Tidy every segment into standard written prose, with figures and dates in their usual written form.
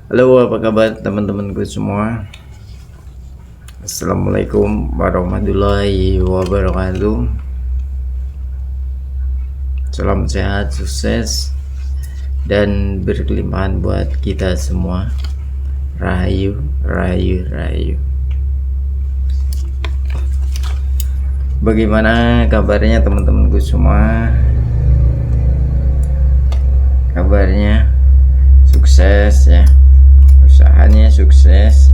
Halo, apa kabar teman-temanku semua? Assalamualaikum warahmatullahi wabarakatuh. Salam sehat, sukses, dan berkelimpahan buat kita semua. Rahayu, rahayu, rahayu. Bagaimana kabarnya teman-temanku semua? Kabarnya sukses ya, usahanya sukses,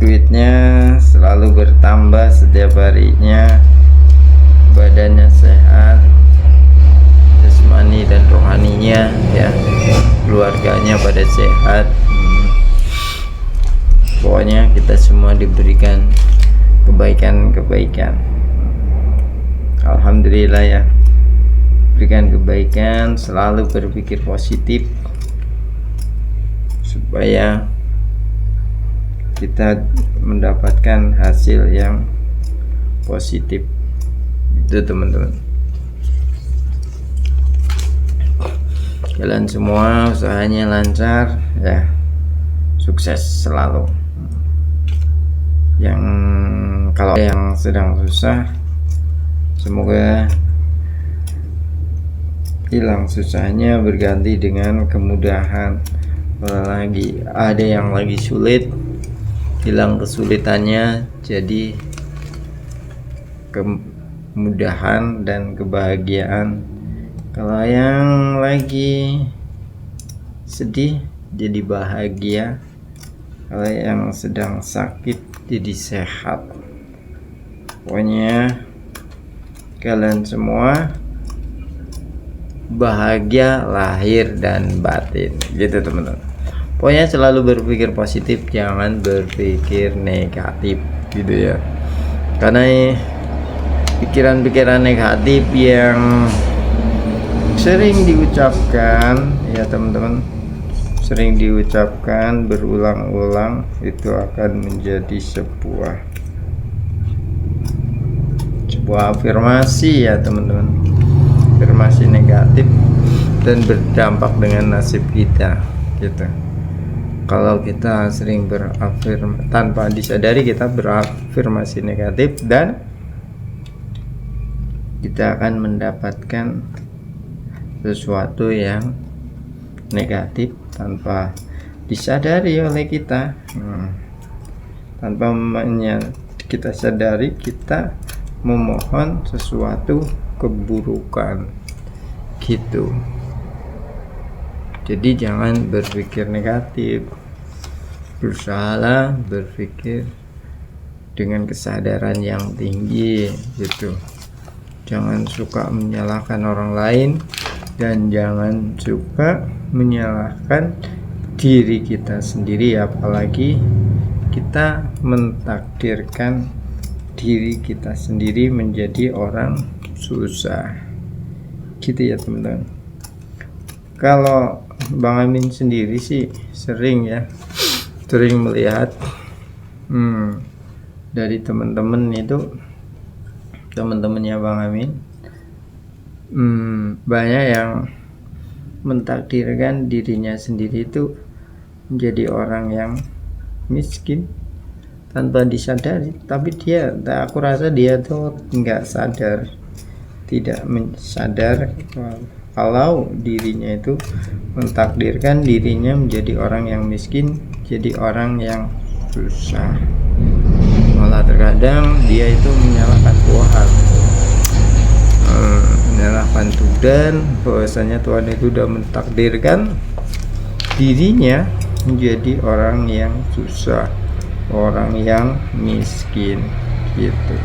duitnya selalu bertambah setiap harinya, badannya sehat, jasmani dan rohaninya ya, keluarganya pada sehat. Pokoknya kita semua diberikan kebaikan-kebaikan. Alhamdulillah ya, berikan kebaikan, selalu berpikir positif supaya kita mendapatkan hasil yang positif. Itu teman-teman, jalan semua usahanya lancar ya, sukses selalu. Yang kalau yang sedang susah, semoga hilang susahnya berganti dengan kemudahan. Kalau lagi ada yang lagi sulit, hilang kesulitannya jadi kemudahan dan kebahagiaan. Kalau yang lagi sedih jadi bahagia, kalau yang sedang sakit jadi sehat. Pokoknya kalian semua bahagia lahir dan batin, gitu teman-teman. Pokoknya selalu berpikir positif, jangan berpikir negatif, gitu ya. Karena pikiran-pikiran negatif yang sering diucapkan ya teman-teman, sering diucapkan berulang-ulang, itu akan menjadi sebuah afirmasi ya teman-teman, afirmasi negatif dan berdampak dengan nasib kita gitu. Kalau kita sering berafirmasi tanpa disadari, kita berafirmasi negatif dan kita akan mendapatkan sesuatu yang negatif tanpa disadari oleh kita. Tanpa kita sadari, kita memohon sesuatu keburukan gitu. Jadi jangan berpikir negatif, berusahalah berpikir dengan kesadaran yang tinggi gitu. Jangan suka menyalahkan orang lain dan jangan suka menyalahkan diri kita sendiri, apalagi kita mentakdirkan diri kita sendiri menjadi orang susah gitu ya teman-teman. Kalau Bang Amin sendiri sih sering melihat dari teman-teman itu, teman-temannya Bang Amin, banyak yang mentakdirkan dirinya sendiri itu menjadi orang yang miskin tanpa disadari. Tapi aku rasa dia tuh nggak sadar, tidak sadar kalau dirinya itu mentakdirkan dirinya menjadi orang yang miskin, jadi orang yang susah. Malah terkadang dia itu menyalahkan Tuhan, menyalahkan Tuhan, bahwasanya Tuhan itu sudah mentakdirkan dirinya menjadi orang yang susah, orang yang miskin gitu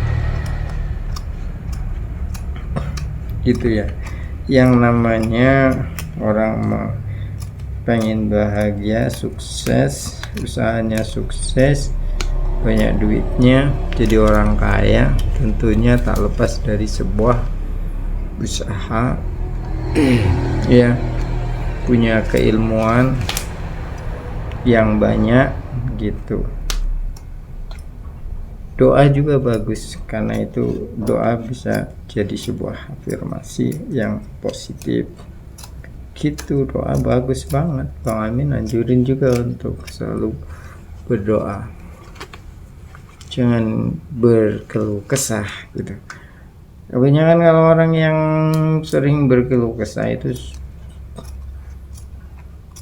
ya. Yang namanya orang pengen bahagia, sukses, usahanya sukses, banyak duitnya, jadi orang kaya, tentunya tak lepas dari sebuah usaha ya, punya keilmuan yang banyak gitu. Doa juga bagus, karena itu doa bisa jadi sebuah afirmasi yang positif gitu. Doa bagus banget. Bang Amin anjurin juga untuk selalu berdoa, jangan berkeluh kesah gitu. Kebanyakan kalau orang yang sering berkeluh kesah itu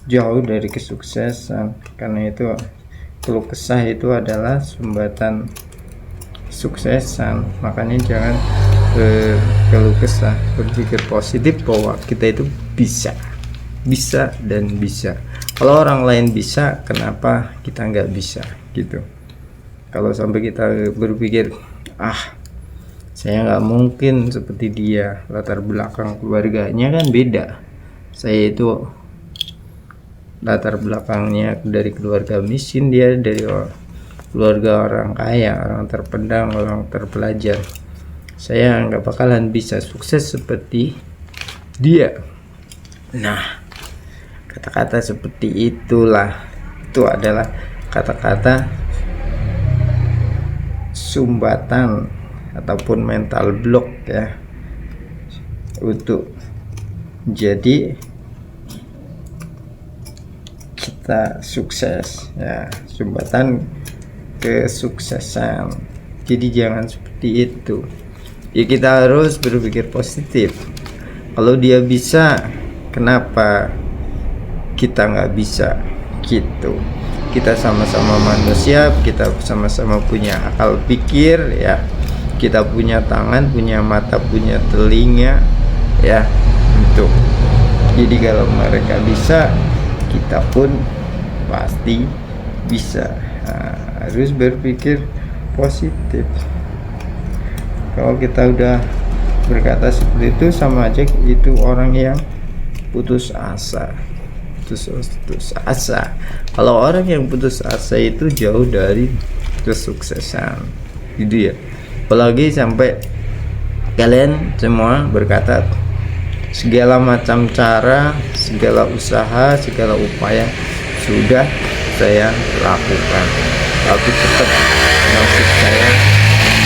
jauh dari kesuksesan, karena itu keluh kesah itu adalah sumbatan kesuksesan. Makanya jangan berkeluh kesah, berpikir positif bahwa kita itu bisa dan bisa. Kalau orang lain bisa, kenapa kita nggak bisa gitu. Kalau sampai kita berpikir saya nggak mungkin seperti dia, latar belakang keluarganya kan beda, saya itu latar belakangnya dari keluarga miskin, dia dari keluarga orang kaya, orang terpandang, orang terpelajar. Saya nggak bakalan bisa sukses seperti dia. Nah, kata-kata seperti itulah, itu adalah kata-kata sumbatan ataupun mental block ya, untuk jadi kita sukses ya, sumbatan kesuksesan. Jadi jangan seperti itu ya, kita harus berpikir positif. Kalau dia bisa, kenapa kita nggak bisa gitu. Kita sama-sama manusia, kita sama-sama punya akal pikir ya, kita punya tangan, punya mata, punya telinga ya, untuk jadi kalau mereka bisa, kita pun pasti bisa. Harus berpikir positif. Kalau kita udah berkata seperti itu, sama aja itu orang yang putus asa. Putus asa. Kalau orang yang putus asa itu jauh dari kesuksesan gitu ya. Apalagi sampai kalian semua berkata segala macam cara, segala usaha, segala upaya sudah saya lakukan, tapi tetap nasib saya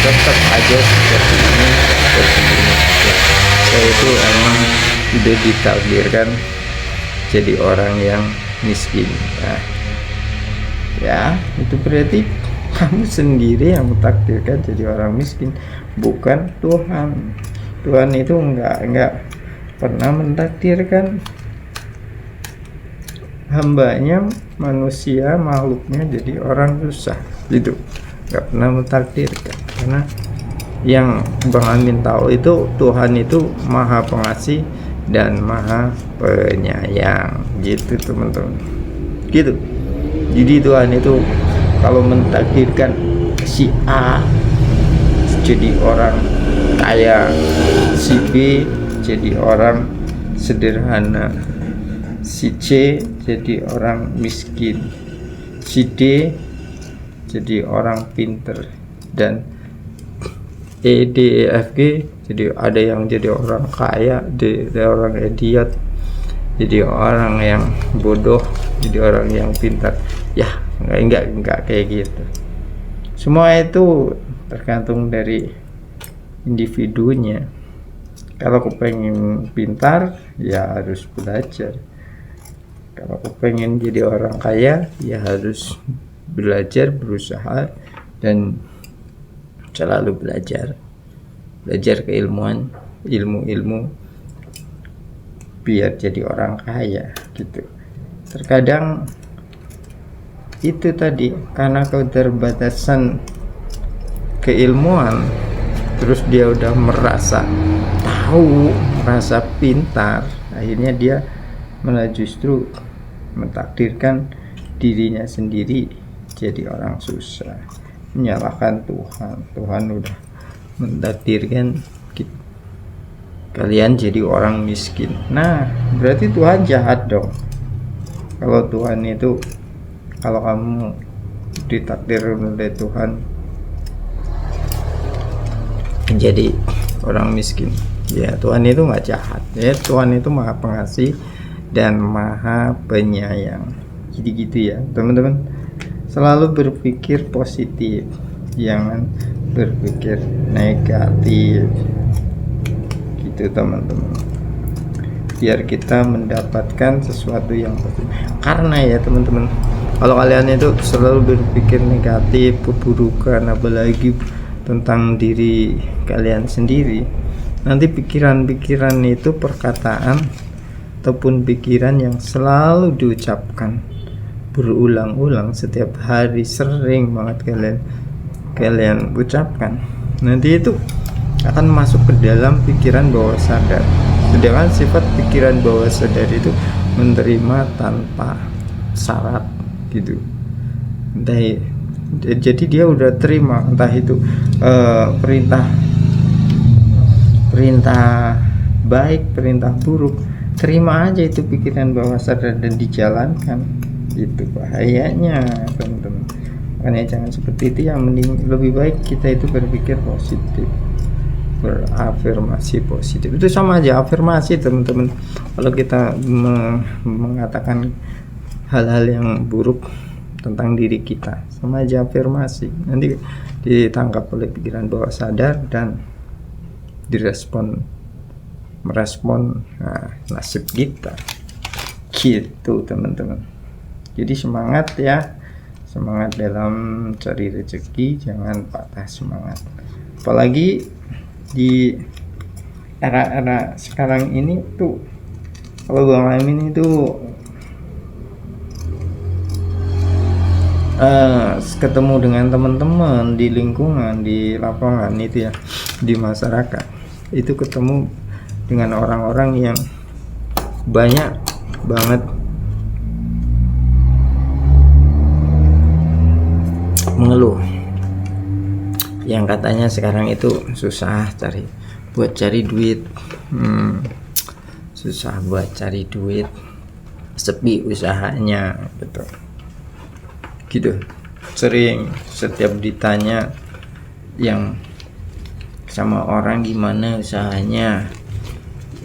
tetap aja seperti ini. Saya itu emang sudah ditakdirkan jadi orang yang miskin. Nah, ya itu berarti kamu sendiri yang mentakdirkan jadi orang miskin, bukan Tuhan. Tuhan itu enggak pernah mentakdirkan hambanya, manusia, makhluknya jadi orang susah gitu, enggak pernah mentakdirkan. Karena yang Bang Amin tahu itu Tuhan itu maha pengasih dan maha penyayang gitu teman-teman gitu. Jadi Tuhan itu kalau mentakdirkan si A jadi orang kaya, si B jadi orang sederhana, si C jadi orang miskin, si D jadi orang pinter, dan E, D, E, F, G jadi ada yang jadi orang kaya, ada orang idiot, jadi orang yang bodoh, jadi orang yang pintar. Ya enggak kayak gitu. Semua itu tergantung dari individunya. Kalau aku pengen pintar ya harus belajar, kalau aku pengen jadi orang kaya ya harus belajar, berusaha, dan selalu belajar keilmuan, ilmu biar jadi orang kaya gitu. Terkadang itu tadi karena keterbatasan keilmuan, terus dia udah merasa tahu, merasa pintar, akhirnya dia malah justru mentakdirkan dirinya sendiri jadi orang susah, menyalahkan Tuhan. Tuhan udah mentakdirkan kalian jadi orang miskin. Nah, berarti Tuhan jahat dong. Kalau Tuhan itu, kalau kamu ditakdir oleh Tuhan jadi orang miskin, ya Tuhan itu nggak jahat ya. Tuhan itu maha pengasih dan maha penyayang. Jadi gitu ya teman-teman, selalu berpikir positif, jangan berpikir negatif gitu teman-teman. biar kita mendapatkan sesuatu yang positif. Karena ya teman-teman, kalau kalian itu selalu berpikir negatif, keburukan, apalagi tentang diri kalian sendiri, nanti pikiran-pikiran itu perkataan ataupun pikiran yang selalu diucapkan berulang-ulang setiap hari, sering banget kalian ucapkan, nanti itu akan masuk ke dalam pikiran bawah sadar. Sedangkan sifat pikiran bawah sadar itu menerima tanpa syarat gitu. Jadi dia udah terima entah itu perintah baik, perintah buruk, terima aja itu pikiran bawah sadar dan dijalankan. Itu bahayanya teman-teman. Makanya jangan seperti itu, yang mending lebih baik kita itu berpikir positif, berafirmasi positif. Itu sama aja afirmasi teman-teman. Kalau kita mengatakan hal-hal yang buruk tentang diri kita, sama aja afirmasi, nanti ditangkap oleh pikiran bawah sadar dan merespon nasib kita gitu teman-teman. Jadi semangat ya, semangat dalam cari rezeki, jangan patah semangat. Apalagi di era-era sekarang ini tuh, kalau Bang Amin itu ketemu dengan teman-teman di lingkungan, di lapangan itu ya, di masyarakat itu ketemu dengan orang-orang yang banyak banget mengeluh, yang katanya sekarang itu susah buat cari duit, susah buat cari duit, sepi usahanya gitu. Sering setiap ditanya yang sama orang gimana usahanya,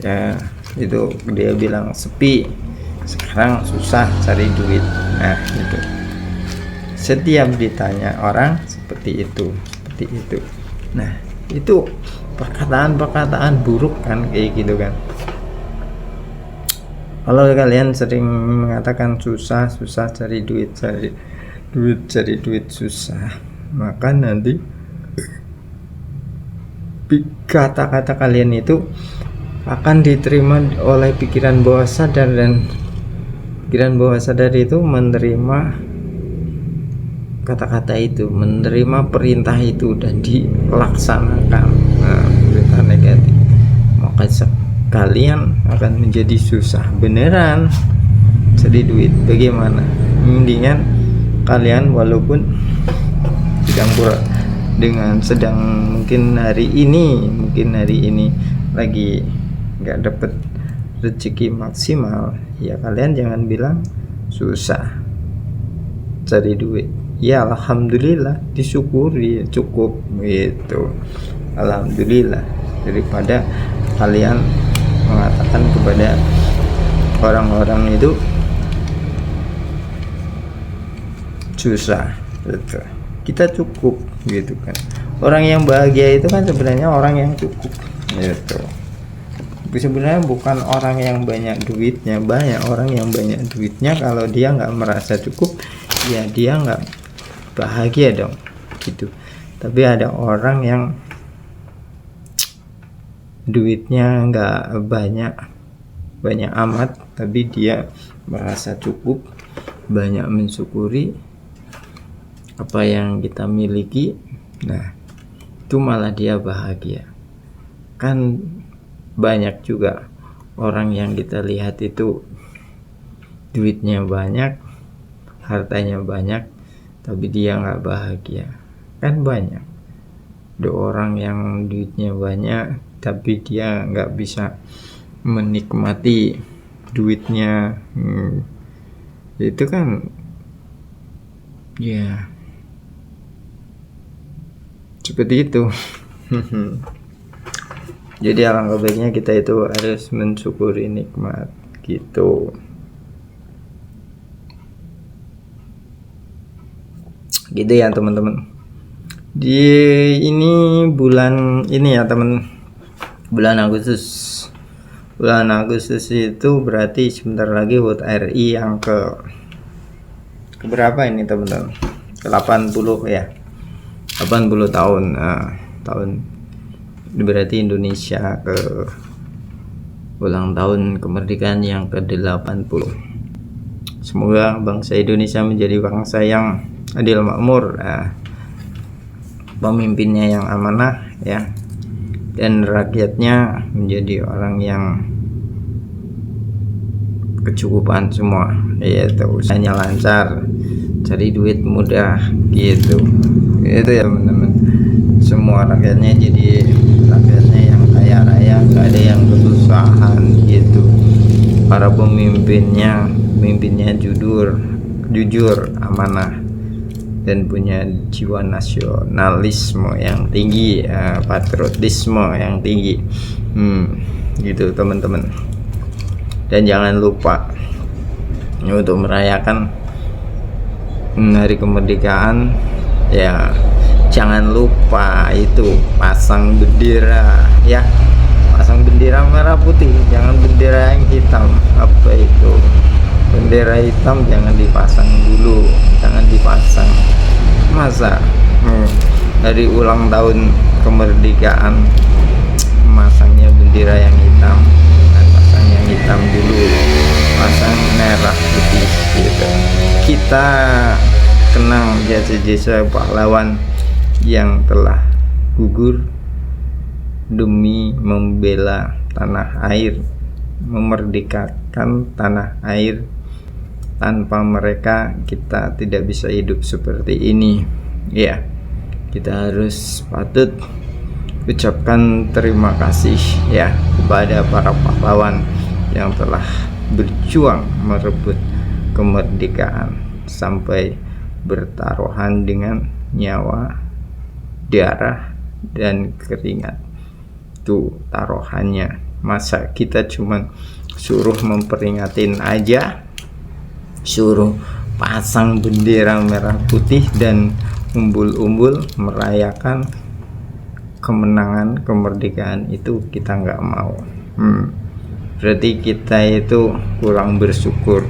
ya itu dia bilang sepi, sekarang susah cari duit. Nah itu setiap ditanya orang seperti itu. Nah itu perkataan buruk kan, kayak gitu kan. Kalau kalian sering mengatakan susah cari duit susah, maka nanti kata-kata kalian itu akan diterima oleh pikiran bawah sadar, dan pikiran bawah sadar itu menerima kata-kata itu, menerima perintah itu dan dilaksanakan. Perintah negatif, maka kalian akan menjadi susah beneran cari duit. Bagaimana? Mendingan kalian walaupun sedang mungkin hari ini lagi nggak dapet rezeki maksimal, ya kalian jangan bilang susah cari duit. Ya alhamdulillah, disyukuri, cukup gitu, alhamdulillah, daripada kalian mengatakan kepada orang-orang itu susah gitu. Kita cukup gitu kan. Orang yang bahagia itu kan sebenarnya orang yang cukup gitu. Sebenarnya bukan orang yang banyak duitnya. Banyak orang yang banyak duitnya, kalau dia nggak merasa cukup, ya dia nggak bahagia dong gitu. Tapi ada orang yang duitnya nggak banyak amat, tapi dia merasa cukup, banyak mensyukuri apa yang kita miliki. Nah itu malah dia bahagia kan. Banyak juga orang yang kita lihat itu duitnya banyak, hartanya banyak, tapi dia nggak bahagia kan. Banyak ada orang yang duitnya banyak tapi dia nggak bisa menikmati duitnya. Itu kan ya seperti itu. Jadi alangkah baiknya kita itu harus mensyukuri nikmat gitu. Gitu ya teman-teman. Di ini bulan ini ya teman, bulan Agustus bulan Agustus itu berarti sebentar lagi HUT RI yang ke berapa ini teman-teman, ke 80 ya, 80 tahun. Tahun berarti Indonesia ke ulang tahun kemerdekaan yang ke-80. Semoga bangsa Indonesia menjadi bangsa yang adil makmur, pemimpinnya yang amanah ya, dan rakyatnya menjadi orang yang kecukupan semua, yaitu usahanya lancar, cari duit mudah gitu. Itu ya teman-teman, semua rakyatnya jadi rakyatnya yang kaya raya, gak ada yang kesusahan gitu. Para pemimpinnya jujur, amanah, dan punya jiwa nasionalisme yang tinggi, patriotisme yang tinggi, gitu teman-teman. Dan jangan lupa untuk merayakan hari kemerdekaan ya, jangan lupa itu pasang bendera ya, pasang bendera merah putih, jangan bendera yang hitam. Apa itu bendera hitam jangan dipasang dulu, jangan dipasang. Masa dari ulang tahun kemerdekaan masangnya bendera yang hitam, pasang yang hitam dulu, pasang merah putih gitu. Kita kenang jasa-jasa pahlawan yang telah gugur demi membela tanah air, memerdekakan tanah air. Tanpa mereka kita tidak bisa hidup seperti ini ya. Kita harus patut ucapkan terima kasih ya kepada para pahlawan yang telah berjuang merebut kemerdekaan sampai bertaruhan dengan nyawa, darah, dan keringat. Tuh taruhannya. Masa kita cuman suruh memperingatin aja, suruh pasang bendera merah putih dan umbul-umbul merayakan kemenangan kemerdekaan, itu kita nggak mau. Berarti kita itu kurang bersyukur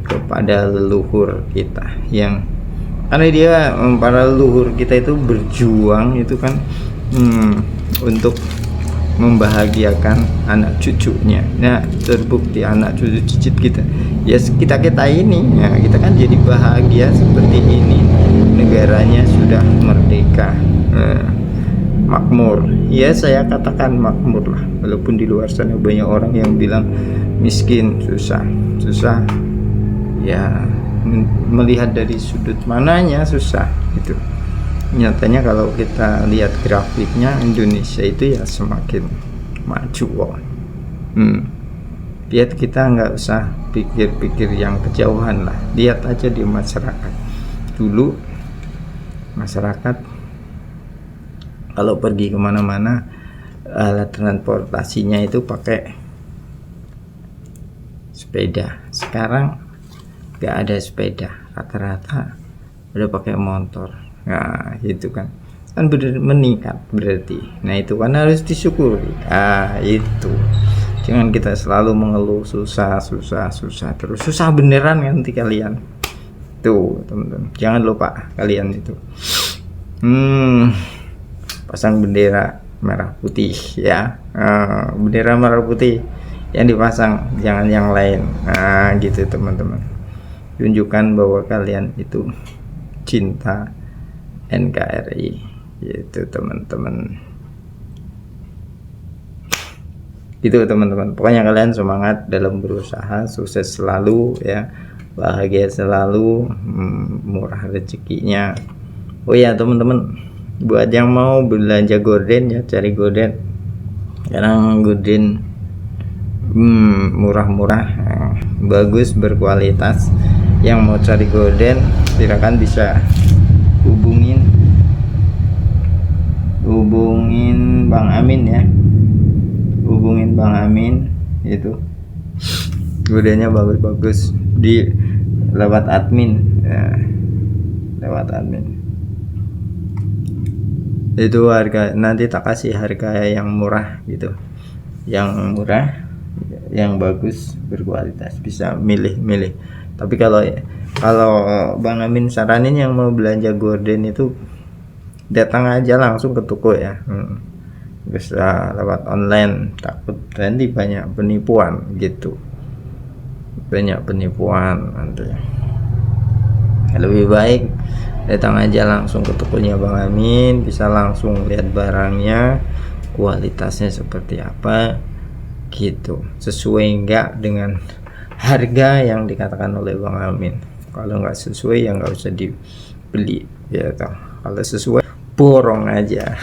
kepada leluhur kita, yang karena dia para leluhur kita itu berjuang itu kan untuk membahagiakan anak cucunya. Nah, terbukti anak cucu cicit kita ya, kita ini ya, kita kan jadi bahagia seperti ini. Negaranya sudah merdeka, makmur ya, saya katakan makmur lah, walaupun di luar sana banyak orang yang bilang miskin, susah ya, melihat dari sudut mananya susah gitu. Nyatanya kalau kita lihat grafiknya, Indonesia itu ya semakin maju. Lihat, kita nggak usah pikir-pikir yang kejauhan lah, lihat aja di masyarakat. Dulu masyarakat kalau pergi kemana-mana alat transportasinya itu pakai sepeda. Sekarang nggak ada sepeda, rata-rata udah pakai motor. Nah itu kan meningkat berarti. Nah itu kan harus disyukuri. Itu jangan kita selalu mengeluh susah terus, susah beneran nanti kalian tuh teman-teman. Jangan lupa kalian itu pasang bendera merah putih ya, bendera merah putih yang dipasang, jangan yang lain. Gitu teman-teman, tunjukkan bahwa kalian itu cinta NKRI gitu teman-teman. Gitu teman-teman, pokoknya kalian semangat dalam berusaha, sukses selalu ya, bahagia selalu, murah rezekinya. Oh ya teman-teman, buat yang mau belanja gorden ya, cari gorden. Sekarang gorden murah-murah, bagus, berkualitas. Yang mau cari gorden silakan bisa hubungin Bang Amin ya, hubungin Bang Amin, itu godennya bagus-bagus di lewat admin ya, lewat admin. Itu harga nanti tak kasih harga yang murah gitu, yang murah yang bagus berkualitas, bisa milih-milih. Tapi kalau Bang Amin saranin yang mau belanja gorden itu datang aja langsung ke toko ya, bisa lewat online, takut nanti banyak penipuan gitu, banyak penipuan nanti. Lebih baik datang aja langsung ke tokonya Bang Amin, bisa langsung lihat barangnya, kualitasnya seperti apa gitu, sesuai enggak dengan harga yang dikatakan oleh Bang Amin. Kalau nggak sesuai ya nggak usah dibeli ya toh. Kalau sesuai borong aja.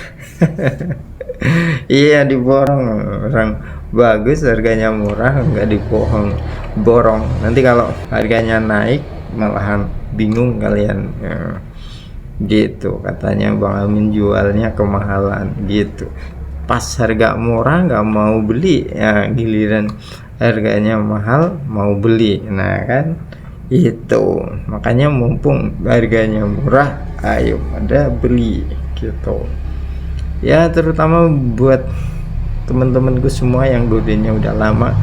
Iya, diborong, orang bagus harganya murah nggak dibohong, borong. Nanti kalau harganya naik malahan bingung kalian ya. Gitu katanya Bang Amin jualnya kemahalan gitu, pas harga murah nggak mau beli ya, giliran harganya mahal mau beli. Nah kan itu makanya mumpung harganya murah ayo pada beli gitu ya, terutama buat teman-temanku semua yang gordennya udah lama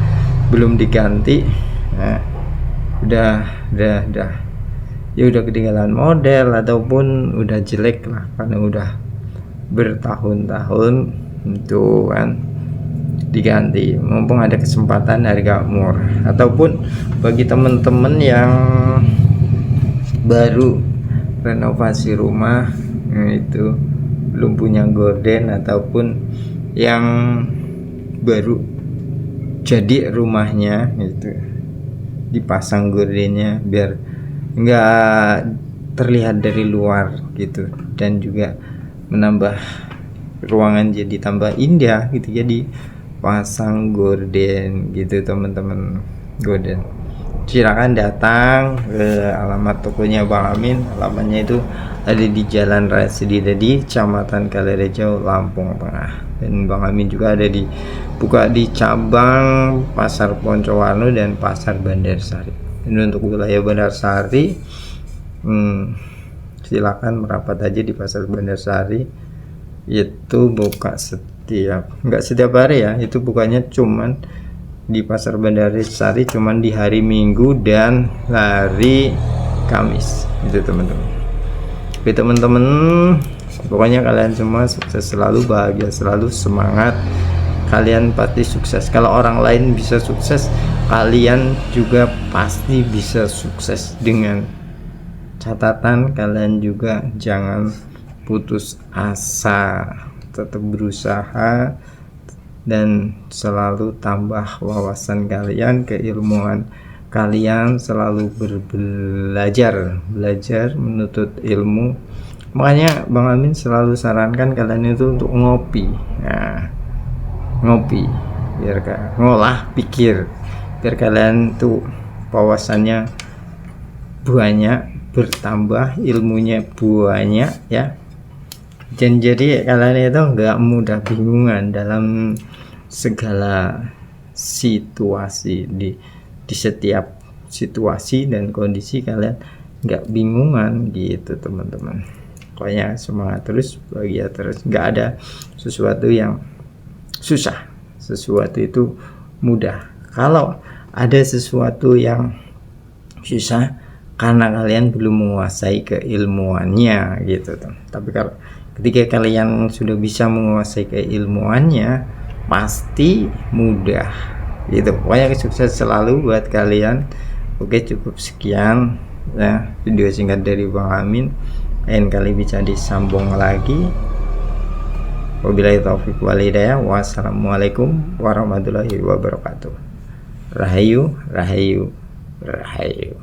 belum diganti. Nah, udah ya udah ketinggalan model ataupun udah jelek lah karena udah bertahun-tahun itu kan, diganti mumpung ada kesempatan harga murah. Ataupun bagi teman-teman yang baru renovasi rumah, itu belum punya gorden ataupun yang baru jadi rumahnya itu dipasang gordennya biar enggak terlihat dari luar gitu, dan juga menambah ruangan jadi tambah indah gitu, jadi pasang gorden gitu teman-teman. Gorden silakan datang ke alamat tokonya Bang Amin. Alamatnya itu ada di Jalan Rasidi di Kecamatan Kalirejo, Lampung Tengah. Dan Bang Amin juga ada buka di cabang Pasar Poncowarno dan Pasar Bandarsari. Ini untuk wilayah Bandarsari, silakan merapat aja di Pasar Bandarsari. Itu buka nggak setiap hari ya, itu bukannya cuman di Pasar Bandarsari cuman di hari Minggu dan hari Kamis itu teman-teman. Oke teman-teman, pokoknya kalian semua sukses selalu, bahagia selalu, semangat, kalian pasti sukses. Kalau orang lain bisa sukses, kalian juga pasti bisa sukses. Dengan catatan kalian juga jangan putus asa, tetap berusaha dan selalu tambah wawasan kalian, keilmuan kalian, selalu belajar menuntut ilmu. Makanya Bang Amin selalu sarankan kalian itu untuk ngopi. Nah, ngopi biar ngolah pikir, biar kalian tuh wawasannya banyak, bertambah ilmunya banyak ya. Dan jadi kalian itu nggak mudah bingungan dalam segala situasi, di setiap situasi dan kondisi kalian nggak bingungan gitu teman-teman. Pokoknya semangat terus, bahagia terus, nggak ada sesuatu yang susah, sesuatu itu mudah. Kalau ada sesuatu yang susah karena kalian belum menguasai keilmuannya gitu. Tapi kalau ketika kalian sudah bisa menguasai keilmuannya, pasti mudah gitu. Pokoknya sukses selalu buat kalian. Oke, cukup sekian ya video singkat dari Bang Amin. Lain kali bisa disambung lagi. Wabillahi taufiq wal hidayah. Wassalamualaikum warahmatullahi wabarakatuh. Rahayu, rahayu, rahayu.